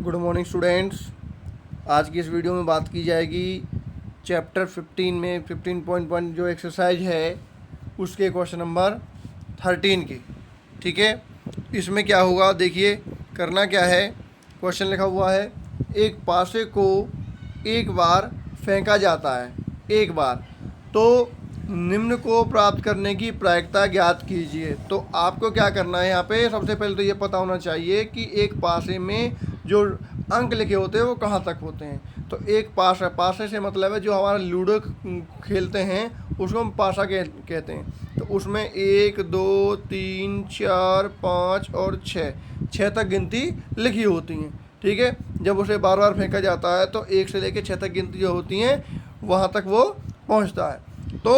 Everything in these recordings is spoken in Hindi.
Good morning students. आज की इस वीडियो में बात की जाएगी चैप्टर 15 में 15.1 जो एक्सरसाइज है उसके क्वेश्चन नंबर 13 की। ठीक है, इसमें क्या होगा देखिए, करना क्या है। क्वेश्चन लिखा हुआ है, एक पासे को एक बार फेंका जाता है, एक बार, तो निम्न को प्राप्त करने की प्रायिकता ज्ञात कीजिए। तो आपको क्या करना है, यहाँ पे सबसे पहले तो ये पता होना चाहिए कि एक पासे में जो अंक लिखे होते हैं वो कहाँ तक होते हैं। तो एक पासा, पासे से मतलब है जो हमारा लूडो खेलते हैं उसको हम पासा कहते हैं। तो उसमें 1 2 3 4 5 और 6 तक गिनती लिखी होती हैं। ठीक है, जब उसे बार बार फेंका जाता है तो 1 से लेकर 6 तक गिनती जो होती हैं वहाँ तक वो पहुँचता है। तो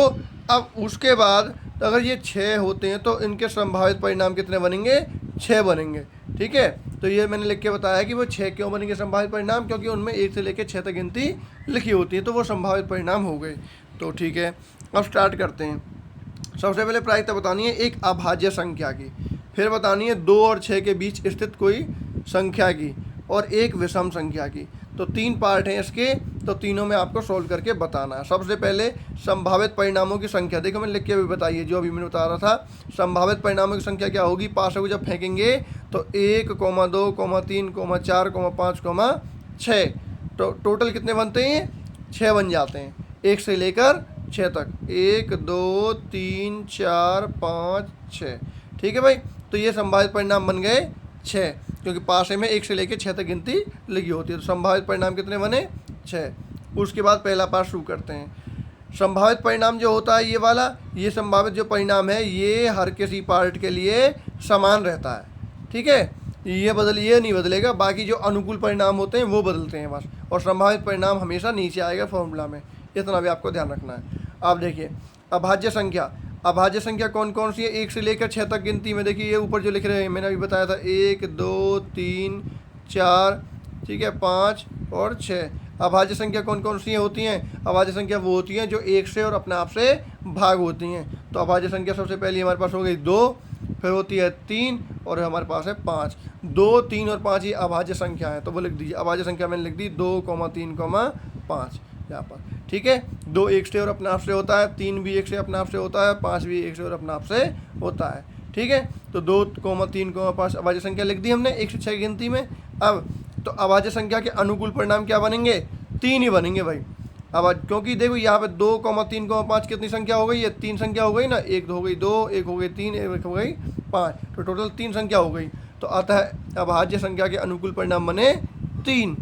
अब उसके बाद अगर ये 6 होते हैं तो इनके संभावित परिणाम कितने बनेंगे? 6 बनेंगे। ठीक है, तो ये मैंने लिख के बताया कि वो 6 क्यों बनेंगे संभावित परिणाम, क्योंकि उनमें 1 से लेकर 6 तक गिनती लिखी होती है, तो वो संभावित परिणाम हो गए। तो ठीक है, अब स्टार्ट करते हैं। सबसे पहले प्रायिकता बतानी है एक अभाज्य संख्या की, फिर बतानी है 2 और 6 के बीच स्थित कोई संख्या की, और एक विषम संख्या की। तो 3 पार्ट हैं इसके, तो तीनों में आपको सोल्व करके बताना है। सबसे पहले संभावित परिणामों की संख्या, देखो मैंने लिख के भी बताइए जो अभी मैंने बता रहा था। संभावित परिणामों की संख्या क्या होगी? पासे को जब फेंकेंगे तो 1, 2, 3, 4, 5, 6, तो टोटल कितने बनते हैं? 6 बन जाते हैं, 1 से लेकर 6 तक। 1 2 3 4 5 6। ठीक है भाई, तो ये संभावित परिणाम बन गए 6, क्योंकि पासे में 1 से लेकर 6 तक गिनती लिखी होती है। तो संभावित परिणाम कितने बने? 6। उसके बाद पहला पार्ट शुरू करते हैं। संभावित परिणाम जो होता है ये वाला, ये संभावित जो परिणाम है ये हर किसी पार्ट के लिए समान रहता है। ठीक है, ये नहीं बदलेगा, बाकी जो अनुकूल परिणाम होते हैं वो बदलते हैं बस, और संभावित परिणाम हमेशा नीचे आएगा फॉर्मूला में। इतना भी आपको ध्यान रखना है। अब देखिए अभाज्य संख्या, अभाज्य संख्या कौन कौन सी है? 1 से लेकर 6 तक गिनती में देखिए ये ऊपर जो लिख रहे हैं मैंने अभी बताया था, 1 2 3 4, ठीक है, 5 और 6। अभाज्य संख्या कौन कौन सी होती हैं? अभाज्य संख्या वो होती हैं जो 1 से और अपने आप से भाग होती हैं। तो अभाज्य संख्या सबसे पहले हमारे पास हो गई 2, फिर होती है 3, और हमारे पास है 5। 2 3 और 5 ये अभाज्य संख्या है, तो वो लिख दीजिए। अभाज्य संख्या मैंने लिख दी 2, 3, 5 यहाँ पर। ठीक है, 2 1 से और अपने आप से होता है, 3 भी 1 से अपने आप से होता है, 5 भी 1 से और अपने आप से होता है। ठीक है, तो 2, 3, 5 अभाज्य संख्या लिख दी हमने 1 से 6 गिनती में। अब तो अभाज्य संख्या के अनुकूल परिणाम क्या बनेंगे? 3 ही बनेंगे भाई। अब क्योंकि देखो यहाँ पे 2, 3, 5 कितनी संख्या हो गई? ये 3 संख्या हो गई ना, 1 हो गई 2, 1 हो गई 3, 1 हो गई 5, तो टोटल 3 संख्या हो गई। तो अतः अभाज्य संख्या के अनुकूल परिणाम बने 3।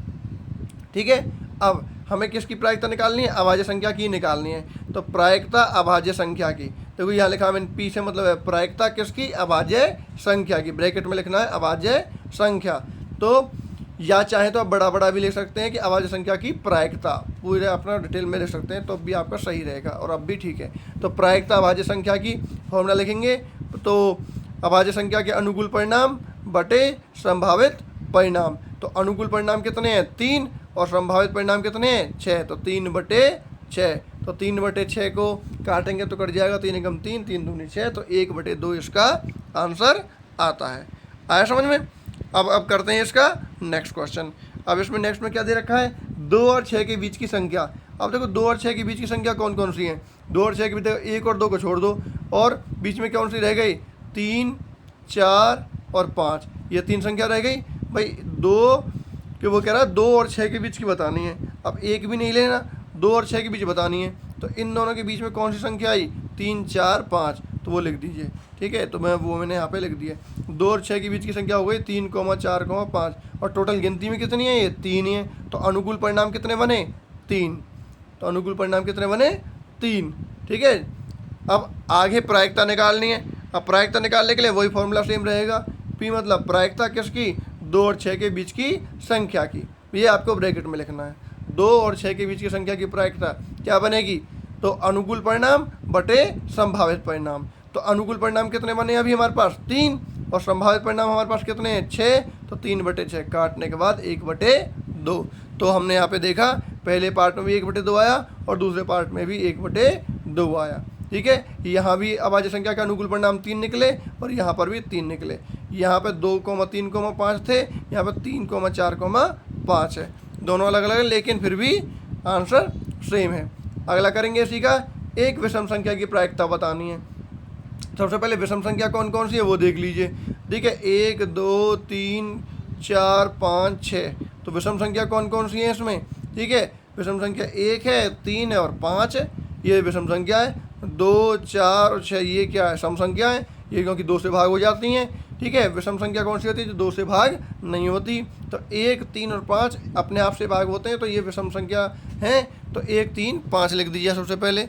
ठीक है, अब हमें किसकी प्रायिकता निकालनी है? अभाज्य संख्या की निकालनी है। तो प्रायिकता अभाज्य संख्या की, देखो यहाँ लिखा मैंने पी से मतलब है प्रायिकता किसकी? अभाज्य संख्या की। ब्रैकेट में लिखना है अभाज्य संख्या। तो या चाहे तो आप बड़ा बड़ा भी लिख सकते हैं कि अभाज्य संख्या की प्रायिकता, पूरे अपना डिटेल में लिख सकते हैं, तो भी आपका सही रहेगा और अब भी ठीक है। तो प्रायिकता अभाज्य संख्या की फॉर्मूला लिखेंगे, तो अभाज्य संख्या के अनुकूल परिणाम बटे संभावित परिणाम। तो अनुकूल परिणाम कितने हैं? 3, और संभावित परिणाम कितने हैं? 6। तो 3/6। तो 3/6 को काटेंगे तो कट जाएगा 3 एकम 3, 3 दूनी 6, तो 1/2 इसका आंसर आता है। आया समझ में? अब करते हैं इसका नेक्स्ट क्वेश्चन। अब इसमें नेक्स्ट में क्या दे रखा है? 2 और 6 के बीच की संख्या। अब देखो 2 और 6 के बीच की संख्या कौन कौन सी है? 2 और 6 के बीच 1 और 2 को छोड़ दो, और बीच में कौन सी रह गई? 3, 4 और 5, ये 3 संख्या रह गई भाई। 2 कि वो कह रहा है 2 और 6 के बीच की बतानी है। अब एक भी नहीं लेना, 2 और 6 के बीच बतानी है, तो इन दोनों के बीच में कौन सी संख्या आई? 3, 4, 5, तो वो लिख दीजिए। ठीक है, तो मैंने यहाँ पे लिख दिया। 2 और 6 के बीच की संख्या हो गई 3, 4, 5, और टोटल गिनती में कितनी है? ये 3 ही है। तो अनुकूल परिणाम कितने बने? 3। तो अनुकूल परिणाम कितने बने? 3। ठीक है, अब आगे प्रायिकता निकालनी है। अब प्रायिकता निकालने के लिए वही फॉर्मूला सेम रहेगा, पी मतलब प्रायिकता किसकी? 2 और 6 के बीच की संख्या की। ये आपको ब्रैकेट में लिखना है। 2 और 6 के बीच की संख्या की प्रायिकता क्या बनेगी? तो अनुकूल परिणाम बटे संभावित परिणाम। तो अनुकूल परिणाम कितने बने अभी हमारे पास? 3, और संभावित परिणाम हमारे पास कितने हैं? 6। तो 3/6 काटने के बाद 1/2। तो हमने यहाँ पे देखा पहले पार्ट में भी 1/2 आया और दूसरे पार्ट में भी 1/2 आया। ठीक है, यहाँ भी अभाज्य संख्या का अनुकूल परिणाम 3 निकले और यहाँ पर भी 3 निकले। यहाँ पे 2,3,5 थे, यहाँ पे 3,4,5 है, दोनों अलग अलग है लेकिन फिर भी आंसर सेम है। अगला करेंगे इसी का, एक विषम संख्या की प्रायिकता बतानी है। सबसे पहले विषम संख्या कौन कौन सी है वो देख लीजिए। ठीक है, 1 2 3 4 5 6, तो विषम संख्या कौन कौन सी है इसमें। ठीक है, विषम संख्या 1 है, 3 है और 5 है, ये विषम संख्या है। 2 4 और 6 ये क्या है, सम संख्या है, ये क्योंकि 2 से भाग हो जाती हैं। ठीक है, विषम संख्या कौन सी होती है, जो 2 से भाग नहीं होती। तो 1 3 और 5 अपने आप से भाग होते हैं, तो ये विषम संख्या है। तो 1 3 5 लिख दीजिए। सबसे पहले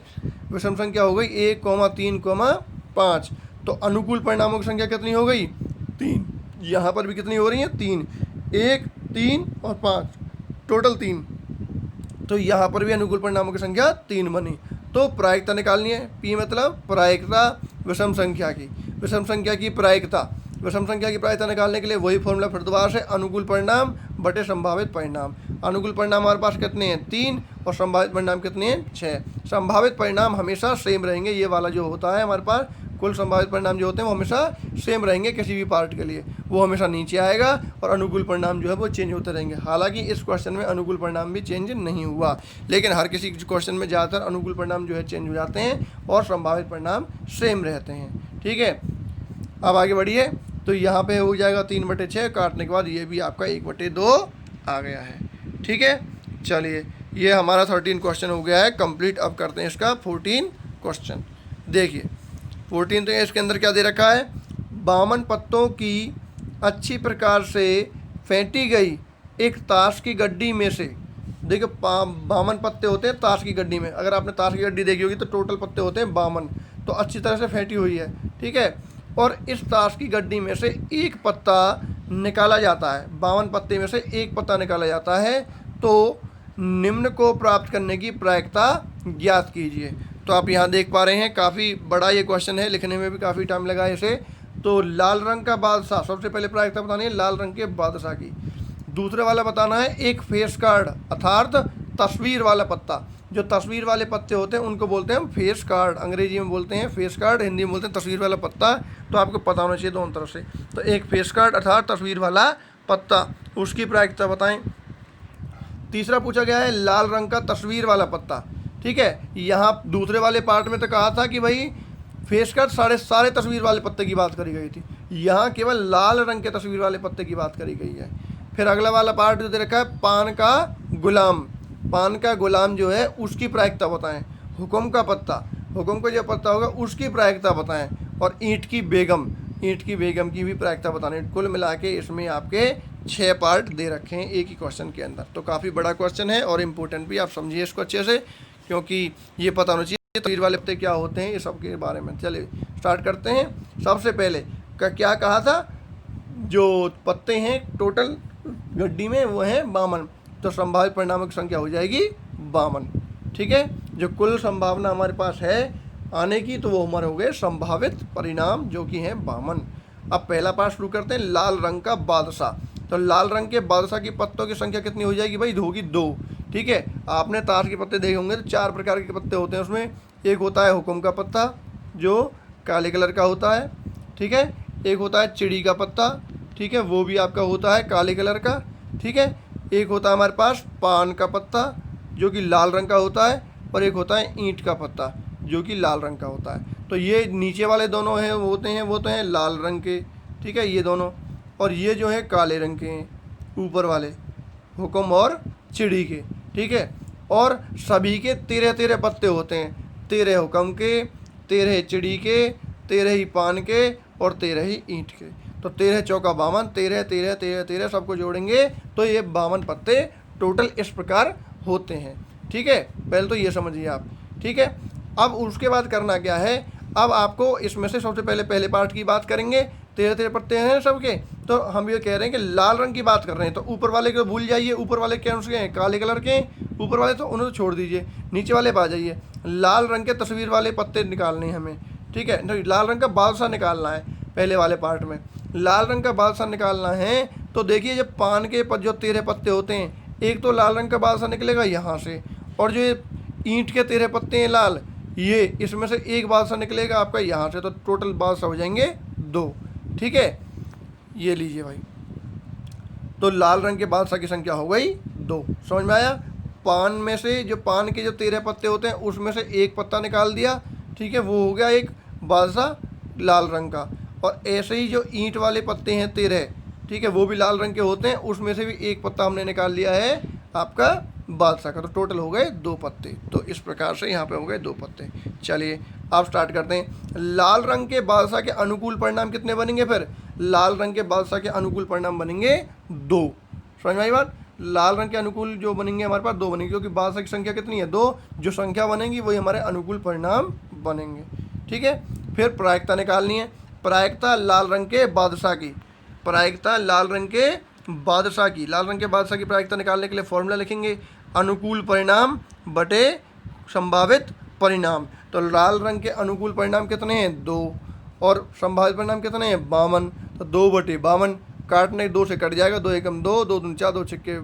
विषम संख्या हो गई 1, 3, 5। तो अनुकूल परिणामों की संख्या कितनी हो गई, 3। यहाँ पर भी कितनी हो रही है, 3, 1 3 और 5, टोटल 3। तो यहाँ पर भी अनुकूल परिणामों की संख्या 3 बनी। तो प्रायिकता निकालनी है, पी मतलब प्रायिकता विषम संख्या की, विषम संख्या की प्रायिकता। विषम संख्या की प्रायिकता निकालने के लिए वही फॉर्मूला फिर दोबारा से, अनुकूल परिणाम बटे संभावित परिणाम। अनुकूल परिणाम हमारे पास कितने हैं, 3, और संभावित परिणाम कितने हैं, 6। संभावित परिणाम हमेशा सेम रहेंगे, ये वाला जो होता है हमारे पास कुल संभावित परिणाम जो होते हैं वो हमेशा सेम रहेंगे किसी भी पार्ट के लिए, वो हमेशा नीचे आएगा, और अनुकूल परिणाम जो है वो चेंज होते रहेंगे। हालांकि इस क्वेश्चन में अनुकूल परिणाम भी चेंज नहीं हुआ, लेकिन हर किसी क्वेश्चन में ज़्यादातर अनुकूल परिणाम जो है चेंज हो जाते हैं और संभावित परिणाम सेम रहते हैं। ठीक है, अब आगे बढ़िए। तो यहाँ पे हो जाएगा 3/6, काटने के बाद ये भी आपका 1/2 आ गया है। ठीक है, चलिए ये हमारा 13 क्वेश्चन हो गया है कंप्लीट। अब करते हैं इसका 14 क्वेश्चन। देखिए 14 तो इसके अंदर क्या दे रखा है, 52 पत्तों की अच्छी प्रकार से फेंटी गई एक ताश की गड्डी में से। देखिए 52 पत्ते होते हैं ताश की गड्डी में, अगर आपने ताश की गड्डी देखी होगी तो टोटल पत्ते होते हैं 52, तो अच्छी तरह से फेंटी हुई है। ठीक है, और इस ताश की गड्डी में से एक पत्ता निकाला जाता है, 52 पत्ते में से एक पत्ता निकाला जाता है, तो निम्न को प्राप्त करने की प्रायिकता ज्ञात कीजिए। तो आप यहाँ देख पा रहे हैं काफ़ी बड़ा ये क्वेश्चन है, लिखने में भी काफ़ी टाइम लगा है इसे। तो लाल रंग का बादशाह, सबसे पहले प्रायिकता बतानी है लाल रंग के बादशाह की। दूसरे वाला बताना है एक फेस कार्ड अर्थात तस्वीर वाला पत्ता। जो तस्वीर वाले पत्ते होते हैं उनको बोलते हैं हम फेस कार्ड, अंग्रेजी में बोलते हैं फेस कार्ड, हिंदी में बोलते हैं तस्वीर वाला पत्ता। तो आपको पता होना चाहिए दोनों तरफ से। तो एक फेस कार्ड अर्थात तस्वीर वाला पत्ता, उसकी प्रायिकता बताएं। तीसरा पूछा गया है लाल रंग का तस्वीर वाला पत्ता। ठीक है, यहाँ दूसरे वाले पार्ट में तो कहा था कि भाई फेस कार्ड सारे तस्वीर वाले पत्ते की बात करी गई थी, यहाँ केवल लाल रंग के तस्वीर वाले पत्ते की बात करी गई है। फिर अगला वाला पार्ट जो दे रखा है पान का गुलाम, पान का गुलाम जो है उसकी प्रायिकता बताएं। हुक्म का पत्ता, हुक्म का जो पत्ता होगा उसकी प्रायिकता बताएं। और ईंट की बेगम, ईंट की बेगम की भी प्रायिकता बतानी। कुल मिला के इसमें आपके 6 पार्ट दे रखे हैं एक ही क्वेश्चन के अंदर। तो काफ़ी बड़ा क्वेश्चन है और इम्पोर्टेंट भी, आप समझिए इसको अच्छे से, क्योंकि ये पता होना चाहिए तस्वीर वाले पत्ते क्या होते हैं, ये सब के बारे में। चलिए स्टार्ट करते हैं। सबसे पहले क्या कहा था, जो पत्ते हैं टोटल गड्डी में वो है 52, तो संभावित परिणामों की संख्या हो जाएगी 52। ठीक है, जो कुल संभावना हमारे पास है आने की, तो वो हमारे हो गए संभावित परिणाम जो कि हैं 52। अब पहला पार्ट शुरू करते हैं, लाल रंग का बादशाह। तो लाल रंग के बादशाह की पत्तों की संख्या कितनी हो जाएगी भाई, होगी 2। ठीक है, आपने ताश के पत्ते देखे होंगे तो 4 प्रकार के पत्ते होते हैं उसमें। एक होता है हुक्म का पत्ता जो काले कलर का होता है। ठीक है, एक होता है चिड़ी का पत्ता, ठीक है, वो भी आपका होता है काले कलर का। ठीक है, एक होता है हमारे पास पान का पत्ता जो कि लाल रंग का होता है, और एक होता है ईंट का पत्ता जो कि लाल रंग का होता है। तो ये नीचे वाले दोनों हैं वो होते हैं, वो तो हैं लाल रंग के। ठीक है, ये दोनों, और ये जो है काले रंग के हैं ऊपर वाले, हुक्म और चिड़ी के। ठीक है, और सभी के 13 पत्ते होते हैं, 13 हुक्म के, 13 चिड़ी के, 13 ही पान के और 13 ही ईंट के। तो 13 चौका 52, 13 13 13 13 सबको जोड़ेंगे तो ये 52 पत्ते टोटल इस प्रकार होते हैं। ठीक है, पहले तो ये समझिए आप। ठीक है, अब उसके बाद करना क्या है, अब आपको इसमें से सबसे पहले पार्ट की बात करेंगे। 13 पत्ते हैं सबके, तो हम ये कह रहे हैं कि लाल रंग की बात कर रहे हैं, तो ऊपर वाले को भूल जाइए। ऊपर वाले क्या उसके हैं, काले कलर के हैं ऊपर वाले, तो उन्हें तो छोड़ दीजिए। नीचे वाले पे आ जाइए, लाल रंग के तस्वीर वाले पत्ते निकालने हैं हमें। ठीक है, लाल रंग का बादशाह निकालना है पहले वाले पार्ट में, लाल रंग का बादशाह निकालना है। तो देखिए जब पान के जो 13 पत्ते होते हैं, एक तो लाल रंग का बादशाह निकलेगा यहाँ से, और जो ईंट के 13 पत्ते हैं लाल, ये इसमें से एक बादशाह निकलेगा आपका यहाँ से, तो टोटल बादशाह हो जाएंगे 2। ठीक है, ये लीजिए भाई, तो लाल रंग के बादशाह की संख्या हो गई 2। समझ में आया। पान में से जो पान के जो 13 पत्ते होते हैं उसमें से एक पत्ता निकाल दिया, ठीक है, वो हो गया एक बादशाह लाल रंग का। और ऐसे ही जो ईंट वाले पत्ते हैं 13, ठीक है, वो भी लाल रंग के होते हैं, उसमें से भी एक पत्ता हमने निकाल लिया है आपका बादशाह का। तो टोटल हो गए 2 पत्ते। तो इस प्रकार से यहाँ पे हो गए 2 पत्ते। चलिए अब स्टार्ट करते हैं। लाल रंग के बादशाह के अनुकूल परिणाम कितने बनेंगे? फिर लाल रंग के बादशाह के अनुकूल परिणाम बनेंगे 2। समझ में आई बात। लाल रंग के अनुकूल जो बनेंगे हमारे पास 2 बनेंगे, क्योंकि बादशाह की संख्या कितनी है? 2। जो संख्या बनेगी वही हमारे अनुकूल परिणाम बनेंगे। ठीक है, फिर प्रायिकता निकालनी है। प्रायिकता लाल रंग के बादशाह की, प्रायिकता लाल रंग के बादशाह की, लाल रंग के बादशाह की प्रायिकता निकालने के लिए फॉर्मूला लिखेंगे, अनुकूल परिणाम बटे संभावित परिणाम। तो लाल रंग के अनुकूल परिणाम कितने हैं? 2, और संभावित परिणाम कितने हैं? 52। तो 2 बटे 52, काटने 2 से कट जाएगा, 2 एकम 2, 2 दूनी 4, 2 छक्के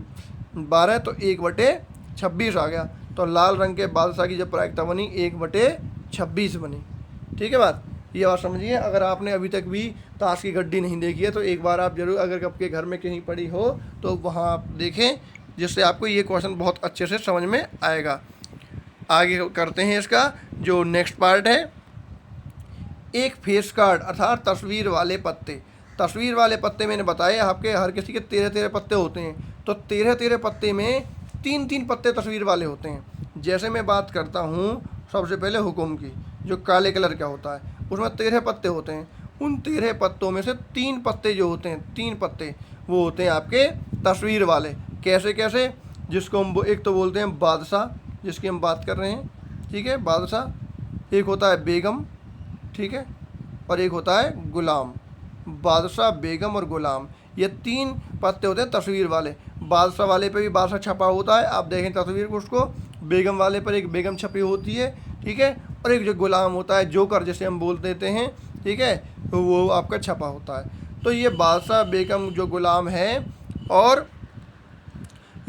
12, तो 1 बटे 26 आ गया। तो लाल रंग के बादशाह की जब प्रायिकता बनी 1 बटे 26 बनी। ठीक है बात, ये बात समझिए। अगर आपने अभी तक भी ताश की गड्डी नहीं देखी है तो एक बार आप जरूर, अगर आपके घर में कहीं पड़ी हो तो वहाँ आप देखें, जिससे आपको ये क्वेश्चन बहुत अच्छे से समझ में आएगा। आगे करते हैं इसका जो नेक्स्ट पार्ट है, एक फेस कार्ड अर्थात तस्वीर वाले पत्ते। तस्वीर वाले पत्ते मैंने बताया आपके हर किसी के 13-13 पत्ते होते हैं। तो 13-13 पत्ते में 3-3 पत्ते तस्वीर वाले होते हैं। जैसे मैं बात करता हूँ सबसे पहले हुक्म की, जो काले कलर का होता है, उसमें 13 पत्ते होते हैं। उन 13 पत्तों में से 3 पत्ते जो होते हैं, 3 पत्ते वो होते हैं आपके तस्वीर वाले। कैसे कैसे? जिसको हम एक तो बोलते हैं बादशाह, जिसकी हम बात कर रहे हैं, ठीक है, बादशाह। एक होता है बेगम, ठीक है, और एक होता है गुलाम। बादशाह, बेगम और गुलाम, ये 3 पत्ते होते हैं तस्वीर वाले। बादशाह वाले पे भी बादशाह छपा होता है, आप देखें तस्वीर को उसको। बेगम वाले पर एक बेगम छपी होती है, ठीक है, और एक जो गुलाम होता है, जोकर जिसे हम बोल देते हैं, ठीक है, तो वो आपका छपा होता है। तो ये बादशाह, बेगम, जो गुलाम है, और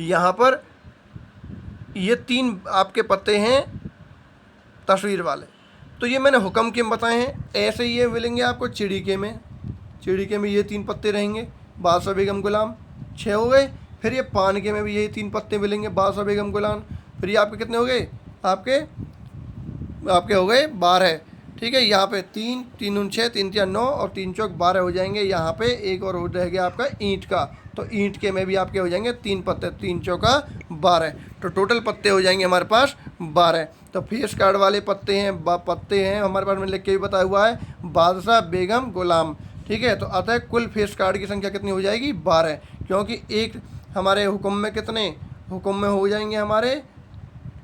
यहाँ पर ये 3 आपके पत्ते हैं तस्वीर वाले। तो ये मैंने हुक्म के बताए हैं। ऐसे ये मिलेंगे आपको चिड़िके में। चिड़िके में ये 3 पत्ते रहेंगे, बादशाह, बेगम, गुलाम, 6 हो गए। फिर ये पान के में भी यही 3 पत्ते मिलेंगे, बादशाह, बेगम, गुलाम। फिर ये आपके कितने हो गए? आपके हो गए 12। ठीक है, यहाँ पे 3, 3 दूनी 6, 3 तिया 9 और 3 चौक 12 हो जाएंगे। यहाँ पे एक और हो रहेगा आपका ईंट का, तो ईंट के में भी आपके हो जाएंगे 3 पत्ते, 3 चौका 12। तो टोटल पत्ते हो जाएंगे हमारे पास 12। तो फेस कार्ड वाले पत्ते हैं हमारे पास, मैंने लिख के भी बताया हुआ है, बादशाह, बेगम, गुलाम। ठीक है, तो अतः कुल फेस कार्ड की संख्या कितनी हो जाएगी? 12, क्योंकि एक हमारे हुक्म में कितने, हुक्म में हो जाएंगे हमारे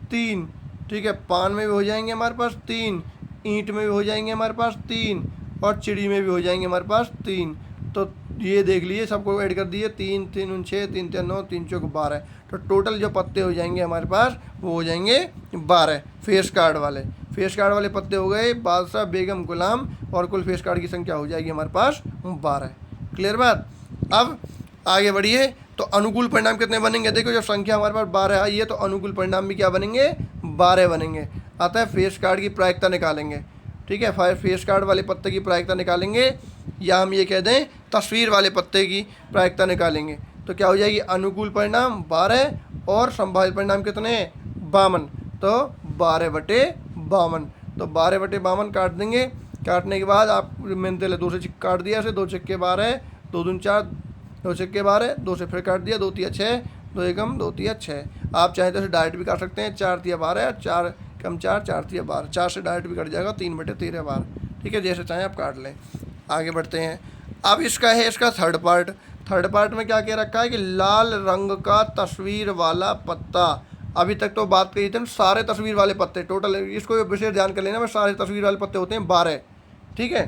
3, ठीक है, पान में भी हो जाएंगे हमारे पास 3, ईंट में भी हो जाएंगे हमारे पास 3, और चिड़ी में भी हो जाएंगे हमारे पास 3। तो ये देख लीजिए, सबको ऐड कर दिए, 3, 3 दूनी 6, 3 तिया 9, 3 चौक 12। तो टोटल जो पत्ते हो जाएंगे हमारे पास वो हो जाएंगे 12 फेस कार्ड वाले। फेस कार्ड वाले पत्ते हो गए बादशाह, बेगम, गुलाम, और कुल फेस कार्ड की संख्या हो जाएगी हमारे पास 12। क्लियर बात। अब आगे बढ़िए, तो अनुकूल परिणाम कितने बनेंगे? देखो, जब संख्या हमारे पास 12 आई है तो अनुकूल परिणाम भी क्या बनेंगे? 12 बनेंगे। अतः फेस कार्ड की प्रायिकता निकालेंगे। ठीक है, फेस कार्ड वाले पत्ते की प्रायिकता निकालेंगे, या हम ये कह दें तस्वीर वाले पत्ते की प्रायिकता निकालेंगे। तो क्या हो जाएगी? अनुकूल परिणाम 12 और संभावित परिणाम कितने? 52। तो 12 बटे 52। तो 12 बटे 52 काट देंगे। काटने के बाद आप, मैंने पहले 2 से काट दिया, ऐसे 2 छक्के 12, 2 दूनी 4, 2 छक्के 12, 2 से फिर काट दिया, 2 तिया 6, 2 एकम 2 तिया 6। आप चाहें तो इसे डायरेक्ट भी काट सकते हैं, 4 तिया 12, 4 कम 4, 4 तिया 12, 4 से डायरेक्ट भी कट जाएगा, 3 बटे 13 12। ठीक है, जैसे चाहें आप काट लें। आगे बढ़ते हैं। अब इसका है इसका थर्ड पार्ट। थर्ड पार्ट में क्या कह रखा है कि लाल रंग का तस्वीर वाला पत्ता। अभी तक तो बात कही थी सारे तस्वीर वाले पत्ते, टोटल इसको विशेष ध्यान कर लेना, मैं सारे तस्वीर वाले पत्ते होते हैं 12। ठीक है,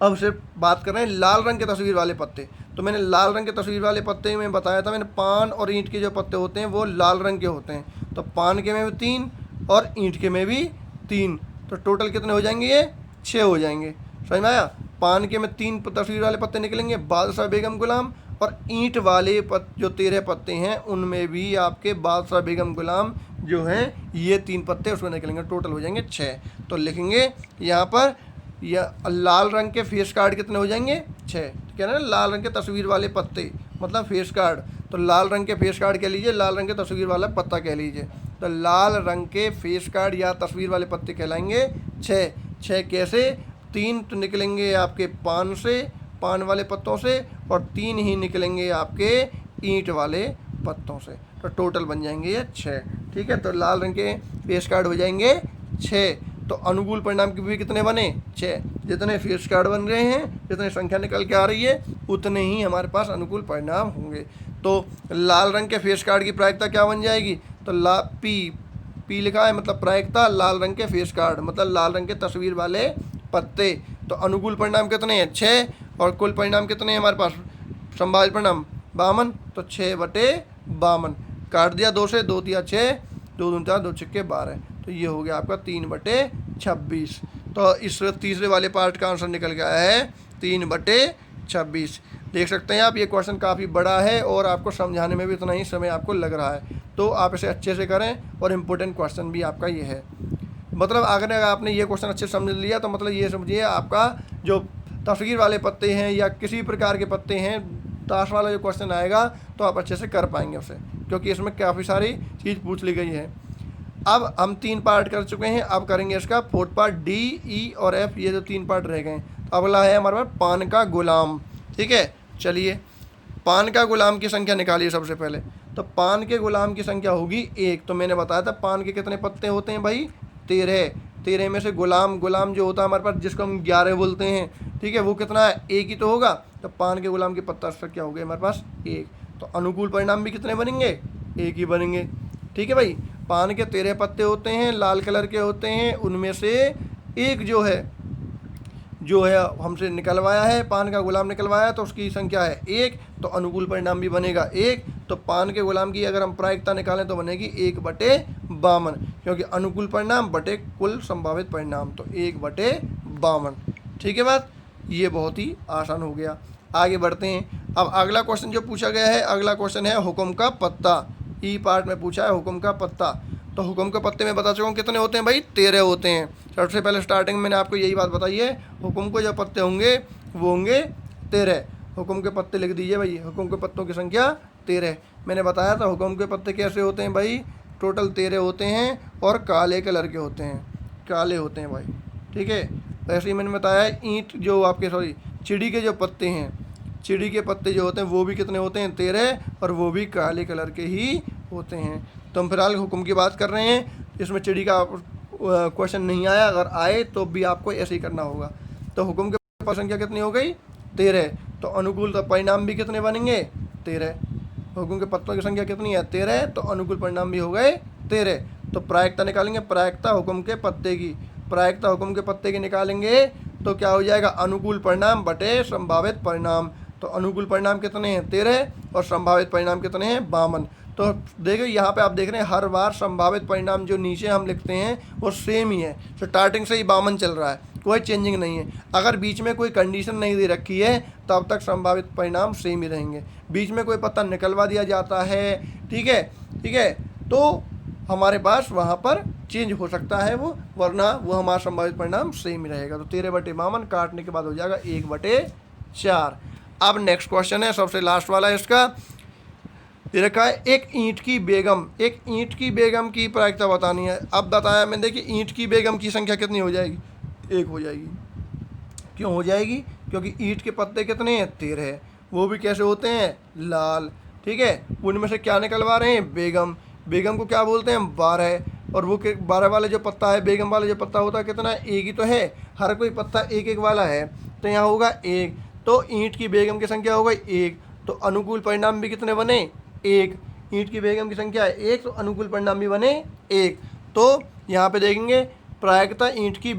अब सिर्फ बात कर रहे हैं लाल रंग के तस्वीर वाले पत्ते। तो मैंने लाल रंग के तस्वीर वाले पत्ते में बताया था, मैंने पान और ईंट के जो पत्ते होते हैं वो लाल रंग के होते हैं। तो पान के में भी 3 और ईंट के में भी 3। तो टोटल कितने हो जाएंगे? ये 6 हो जाएंगे। समझ में आया। पान के में 3 तस्वीर वाले पत्ते निकलेंगे, बादशाह, बेगम, गुलाम, और ईंट वाले जो 13 पत्ते हैं उनमें भी आपके बादशाह, बेगम, गुलाम जो हैं ये 3 पत्ते उसमें निकलेंगे। टोटल हो जाएंगे 6। तो लिखेंगे यहाँ पर या लाल रंग के फेस कार्ड कितने हो जाएंगे 6, कह रहे हैं लाल रंग के तस्वीर वाले पत्ते मतलब फेस कार्ड, तो लाल रंग के फेस कार्ड कह लीजिए, लाल रंग के तस्वीर वाला पत्ता कह लीजिए। तो लाल रंग के फेस कार्ड या तस्वीर वाले पत्ते कहलाएंगे 6। 6 कैसे, 3 तो निकलेंगे आपके पान से, पान वाले पत्तों से, और 3 ही निकलेंगे आपके ईंट वाले पत्तों से, तो टोटल बन जाएंगे ये 6। ठीक है, तो लाल रंग के फेस कार्ड हो जाएंगे 6। तो अनुकूल परिणाम के भी कितने बने 6। जितने फेस कार्ड बन रहे हैं, जितनी संख्या निकल के आ रही है, उतने ही हमारे पास अनुकूल परिणाम होंगे। तो लाल रंग के फेस कार्ड की प्रायिकता क्या बन जाएगी, तो पी लिखा है मतलब प्रायिकता लाल रंग के फेस कार्ड मतलब लाल रंग के तस्वीर वाले पत्ते। तो अनुकूल परिणाम कितने हैं 6, और कुल परिणाम कितने हैं हमारे पास संभावित परिणाम 52, तो 6/52 काट दिया 2 से, 2 तिया 6, 2 दूनी 4, 2 छक्के 12, तो ये हो गया आपका 3/26। तो इस तीसरे वाले पार्ट का आंसर निकल गया है 3/26। देख सकते हैं आप, ये क्वेश्चन काफ़ी बड़ा है और आपको समझाने में भी उतना ही समय आपको लग रहा है, तो आप इसे अच्छे से करें। और इम्पोर्टेंट क्वेश्चन भी आपका ये है, मतलब अगर आपने ये क्वेश्चन अच्छे से समझ लिया तो मतलब ये समझिए आपका जो तस्वीर वाले पत्ते हैं या किसी प्रकार के पत्ते हैं, ताश वाला जो क्वेश्चन आएगा तो आप अच्छे से कर पाएंगे उसे, क्योंकि इसमें काफ़ी सारी चीज़ पूछ ली गई है। अब हम 3 पार्ट कर चुके हैं, अब करेंगे इसका 4th पार्ट, D, E और F, ये जो 3 पार्ट रह गए। तो अगला है हमारे पास पान का गुलाम। ठीक है, चलिए पान का गुलाम की संख्या निकालिए सबसे पहले। तो पान के गुलाम की संख्या होगी 1। तो मैंने बताया था पान के कितने पत्ते होते हैं भाई 13। 13 में से गुलाम जो होता है हमारे पास, जिसको हम 11 बोलते हैं, ठीक है, वो कितना है 1 ही तो होगा। तो पान के गुलाम के पत्ता संख्या हो गई हमारे पास 1। तो अनुकूल परिणाम भी कितने बनेंगे 1 ही बनेंगे। ठीक है भाई, पान के 13 पत्ते होते हैं, लाल कलर के होते हैं, उनमें से एक जो है हमसे निकलवाया है, पान का गुलाम निकलवाया, तो उसकी संख्या है 1, तो अनुकूल परिणाम भी बनेगा 1। तो पान के गुलाम की अगर हम प्रायिकता निकालें तो बनेगी 1/52, क्योंकि अनुकूल परिणाम बटे कुल संभावित परिणाम, तो 1/52। ठीक है बात, ये बहुत ही आसान हो गया। आगे बढ़ते हैं। अब अगला क्वेश्चन जो पूछा गया है, अगला क्वेश्चन है हुक्म का पत्ता। ई पार्ट में पूछा है हुक्म का पत्ता। तो हुक्म के पत्ते में बता चुका हूँ कितने होते हैं भाई 13 होते हैं। सबसे पहले स्टार्टिंग में मैंने आपको यही बात बताई है, हुक्म को जो पत्ते होंगे वो होंगे 13। हुक्म के पत्ते लिख दीजिए भाई, हुक्म के पत्तों की संख्या 13। मैंने बताया था हुक्म के पत्ते कैसे होते हैं भाई, टोटल 13 होते हैं और काले कलर के होते हैं, काले होते हैं भाई। ठीक है, ऐसे ही मैंने बताया ईंट जो आपके चिड़ी के जो पत्ते हैं, चिड़ी के पत्ते जो होते हैं वो भी कितने होते हैं 13, और वो भी काले कलर के ही होते हैं। तो हम फिलहाल हुक्म की बात कर रहे हैं, इसमें चिड़ी का क्वेश्चन नहीं आया, अगर आए तो भी आपको ऐसे ही करना होगा। तो हुक्म के पत्तों की संख्या कितनी हो गई 13, तो अनुकूल परिणाम भी कितने बनेंगे 13। हुक्म के पत्तों की संख्या कितनी है 13, तो अनुकूल परिणाम भी हो गए 13। तो प्रायिकता निकालेंगे, प्रायिकता हुक्म के पत्ते की, प्रायिकता हुक्म के पत्ते की निकालेंगे तो क्या हो जाएगा अनुकूल परिणाम बटे संभावित परिणाम। तो अनुकूल परिणाम कितने हैं 13 और संभावित परिणाम कितने हैं 52। तो देखिए यहाँ पे आप देख रहे हैं हर बार संभावित परिणाम जो नीचे हम लिखते हैं वो सेम ही है, तो स्टार्टिंग से ही 52 चल रहा है, कोई चेंजिंग नहीं है। अगर बीच में कोई कंडीशन नहीं दे रखी है तब तक संभावित परिणाम सेम ही रहेंगे। बीच में कोई पत्ता निकलवा दिया जाता है, ठीक है, तो हमारे पास वहाँ पर चेंज हो सकता है वो, वरना वो हमारा संभावित परिणाम सेम ही रहेगा। तो 13/52 काटने के बाद हो जाएगा 1/4। अब नेक्स्ट क्वेश्चन है, सबसे लास्ट वाला है इसका, ये रखा है एक ईंट की बेगम की प्रायिकता बतानी है। अब बताया मैंने, देखिए ईंट की बेगम की संख्या कितनी हो जाएगी 1 हो जाएगी। क्यों हो जाएगी, क्योंकि ईंट के पत्ते कितने हैं 13, वो भी कैसे होते हैं लाल। ठीक है, उनमें से क्या निकलवा रहे हैं बेगम को क्या बोलते हैं हम 12, और वो 12 वाले जो पत्ता है, बेगम वाले जो पत्ता होता है कितना 1 ही तो है, हर कोई पत्ता 1 वाला है, तो यहाँ होगा 1। तो ईंट की बेगम की संख्या हो गई 1, तो अनुकूल परिणाम भी कितने बने 1। ईंट की बेगम की संख्या है 1, तो अनुकूल परिणाम भी बने 1। तो यहाँ पे देखेंगे प्रायिकता ईंट की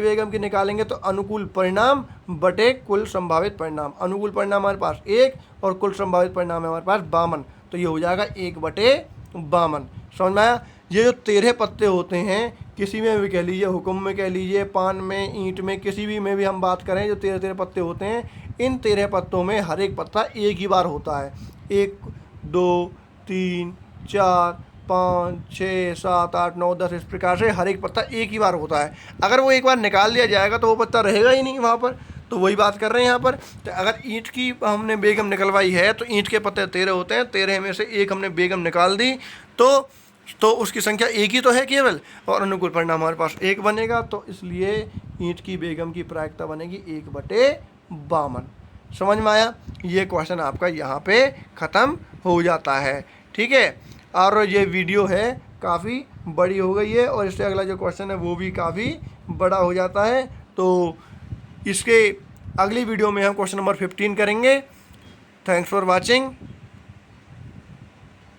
बेगम की निकालेंगे तो अनुकूल परिणाम बटे कुल संभावित परिणाम। अनुकूल परिणाम हमारे पास 1 और कुल संभावित परिणाम है हमारे पास 52, तो ये हो जाएगा 1/52। समझ में आया। ये जो 13 पत्ते होते हैं, किसी में भी कह लीजिए, हुक्म में कह लीजिए, पान में, ईंट में, किसी भी में भी हम बात करें, जो 13 पत्ते होते हैं, इन 13 पत्तों में हर एक पत्ता 1 ही बार होता है। 1 2 3 4 5, 6, 7, 8, 9, 10 इस प्रकार से हर एक पत्ता एक ही बार होता है। अगर वो एक बार निकाल दिया जाएगा तो वो पत्ता रहेगा ही नहीं वहाँ पर। तो वही बात कर रहे हैं यहाँ पर। तो अगर ईंट की हमने बेगम निकलवाई है तो ईंट के पत्ते 13 होते हैं, 13 में से एक हमने बेगम निकाल दी तो उसकी संख्या एक ही तो है केवल, और अनुकूल परिणाम हमारे पास 1 बनेगा। तो इसलिए ईंट की बेगम की प्रायिकता बनेगी 1/52। समझ में आया? ये क्वेश्चन आपका यहाँ पे ख़त्म हो जाता है। ठीक है, और ये वीडियो है काफ़ी बड़ी हो गई है और इससे अगला जो क्वेश्चन है वो भी काफ़ी बड़ा हो जाता है। तो इसके अगली वीडियो में हम क्वेश्चन नंबर 15 करेंगे। Thanks for watching.